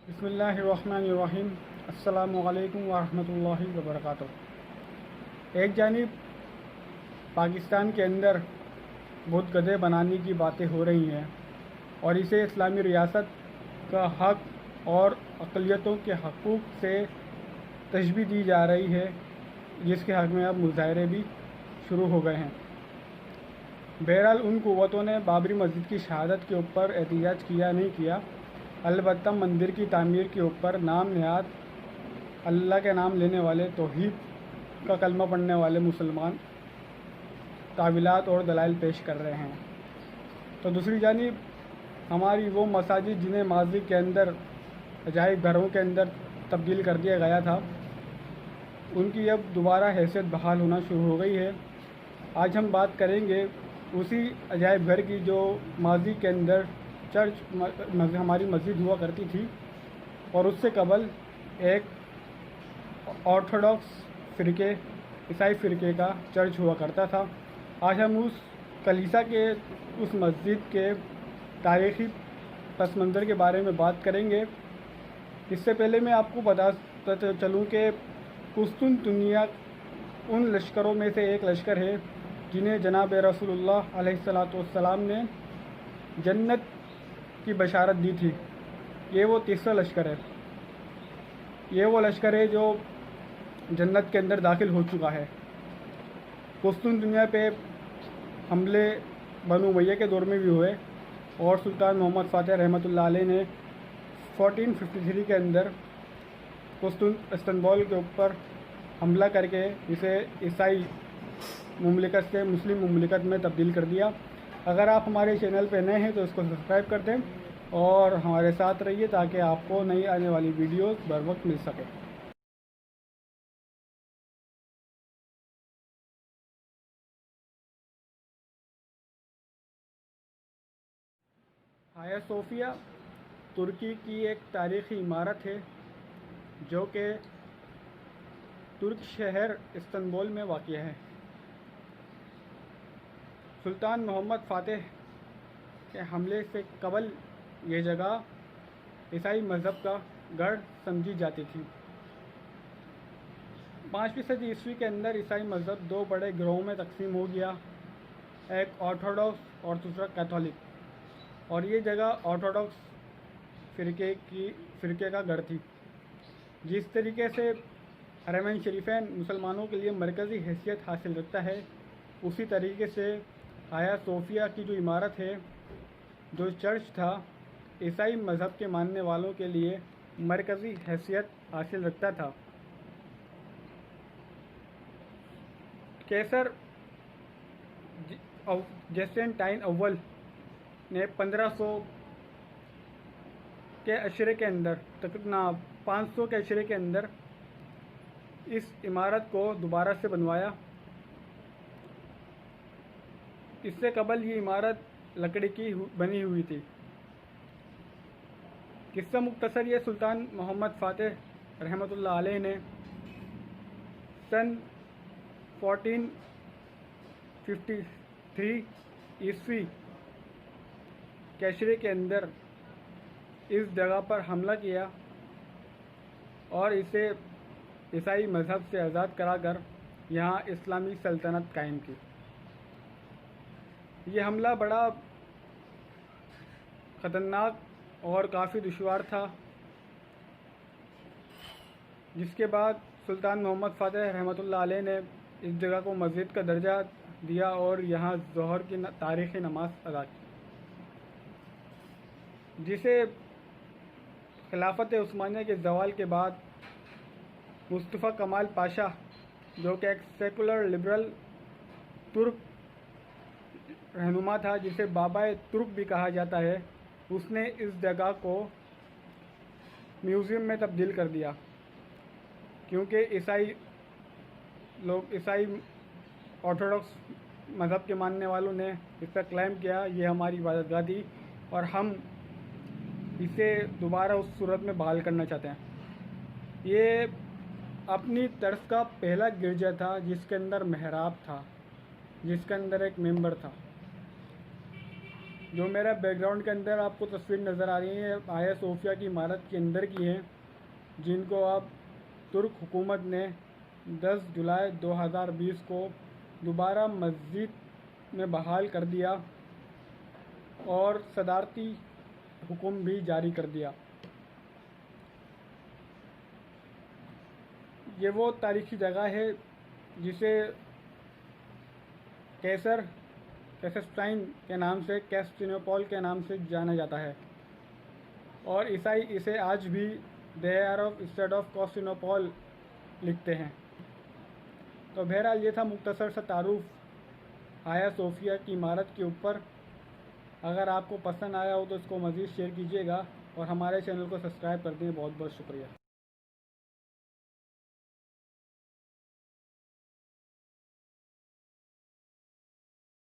بسم اللہ الرحمن الرحیم۔ السلام علیکم ورحمۃ اللہ وبرکاتہ۔ ایک جانب پاکستان کے اندر بدھ گدھے بنانے کی باتیں ہو رہی ہیں اور اسے اسلامی ریاست کا حق اور اقلیتوں کے حقوق سے تشبیہ دی جا رہی ہے، جس کے حق میں اب مظاہرے بھی شروع ہو گئے ہیں۔ بہرحال ان قوتوں نے بابری مسجد کی شہادت کے اوپر احتجاج کیا نہیں کیا، البتہ مندر کی تعمیر کے اوپر نام نہاد اللہ کے نام لینے والے، توحید کا کلمہ پڑھنے والے مسلمان تعویلات اور دلائل پیش کر رہے ہیں۔ تو دوسری جانب ہماری وہ مساجد جنہیں ماضی کے اندر عجائب گھروں کے اندر تبدیل کر دیا گیا تھا، ان کی اب دوبارہ حیثیت بحال ہونا شروع ہو گئی ہے۔ آج ہم بات کریں گے اسی عجائب گھر کی جو ماضی کے اندر چرچ ہماری مسجد ہوا کرتی تھی، اور اس سے قبل ایک آرتھوڈاکس فرقے، عیسائی فرقے کا چرچ ہوا کرتا تھا۔ آج ہم اس کلیسا کے، اس مسجد کے تاریخی پس منظر کے بارے میں بات کریں گے۔ اس سے پہلے میں آپ کو بتاتا چلوں کہ قسطنطنیہ ان لشکروں میں سے ایک لشکر ہے جنہیں جناب رسول اللہ علیہ السلام نے جنت کی بشارت دی تھی۔ یہ وہ تیسرا لشکر ہے، یہ وہ لشکر ہے جو جنت کے اندر داخل ہو چکا ہے۔ قسطنطنیہ پہ حملے بنو امیہ کے دور میں بھی ہوئے، اور سلطان محمد فاتح رحمۃ اللہ علیہ نے 1453 کے اندر استنبول کے اوپر حملہ کر کے اسے عیسائی مملکت سے مسلم مملکت میں تبدیل کر دیا۔ اگر آپ ہمارے چینل پہ نئے ہیں تو اس کو سبسکرائب کر دیں اور ہمارے ساتھ رہیے تاکہ آپ کو نئی آنے والی ویڈیوز بر وقت مل سکے۔ ہایا صوفیہ ترکی کی ایک تاریخی عمارت ہے جو کہ ترک شہر استنبول میں واقع ہے۔ سلطان محمد فاتح کے حملے سے قبل یہ جگہ عیسائی مذہب کا گڑھ سمجھی جاتی تھی۔ 5ویں صدی عیسوی کے اندر عیسائی مذہب دو بڑے گروہوں میں تقسیم ہو گیا، ایک آرتھوڈاکس اور دوسرا کیتھولک، اور یہ جگہ آرتھوڈاکس فرقے کا گڑھ تھی۔ جس طریقے سے حرمین شریفین مسلمانوں کے لیے مرکزی حیثیت حاصل رکھتا ہے، اسی طریقے سے ہایا صوفیہ کی جو عمارت ہے، جو چرچ تھا، عیسائی مذہب کے ماننے والوں کے لیے مرکزی حیثیت حاصل رکھتا تھا۔ کیسر جسٹنٹائن اول نے 1500 کے عشرے کے اندر، تقریباً 500 کے عشرے کے اندر اس عمارت کو دوبارہ سے بنوایا۔ اس سے قبل یہ عمارت لکڑی کی بنی ہوئی تھی۔ قصہ مختصر یہ، سلطان محمد فاتح رحمۃ اللہ علیہ نے سن 1453 عیسوی کے عشرے کے اندر اس جگہ پر حملہ کیا اور اسے عیسائی مذہب سے آزاد کرا کر یہاں اسلامی سلطنت قائم کی۔ یہ حملہ بڑا خطرناک اور کافی دشوار تھا، جس کے بعد سلطان محمد فاتح رحمۃ اللہ علیہ نے اس جگہ کو مسجد کا درجہ دیا اور یہاں ظہر کی تاریخی نماز ادا کی، جسے خلافت عثمانیہ کے زوال کے بعد مصطفیٰ کمال پاشا، جو کہ ایک سیکولر لبرل ترک رہنما تھا جسے بابا ترک بھی کہا جاتا ہے، اس نے اس جگہ کو میوزیم میں تبدیل کر دیا، کیونکہ عیسائی آرتھوڈاکس مذہب کے ماننے والوں نے اس پر کلیم کیا یہ ہماری عبادت گاہ تھی اور ہم اسے دوبارہ اس صورت میں بحال کرنا چاہتے ہیں۔ یہ اپنی طرز کا پہلا گرجا تھا جس کے اندر محراب تھا، جس کے اندر ایک ممبر تھا۔ جو میرا بیک گراؤنڈ کے اندر آپ کو تصویر نظر آ رہی ہے آیا صوفیہ کی عمارت کے اندر کی ہیں، جن کو اب ترک حکومت نے 10 جولائی 2020 کو دوبارہ مسجد میں بحال کر دیا اور صدارتی حکم بھی جاری کر دیا۔ یہ وہ تاریخی جگہ ہے جسے کیسسٹائن کے نام سے، کیسٹینوپول کے نام سے جانا جاتا ہے، اور عیسائی اسے آج بھی دی ایئر آف اسٹیٹ آف کانسٹینوپول لکھتے ہیں۔ تو بہرحال یہ تھا مختصر سا تعارف آیا صوفیہ کی عمارت کے اوپر۔ اگر آپ کو پسند آیا ہو تو اس کو مزید شیئر کیجیے گا اور ہمارے چینل کو سبسکرائب کر دیں۔ بہت بہت شکریہ۔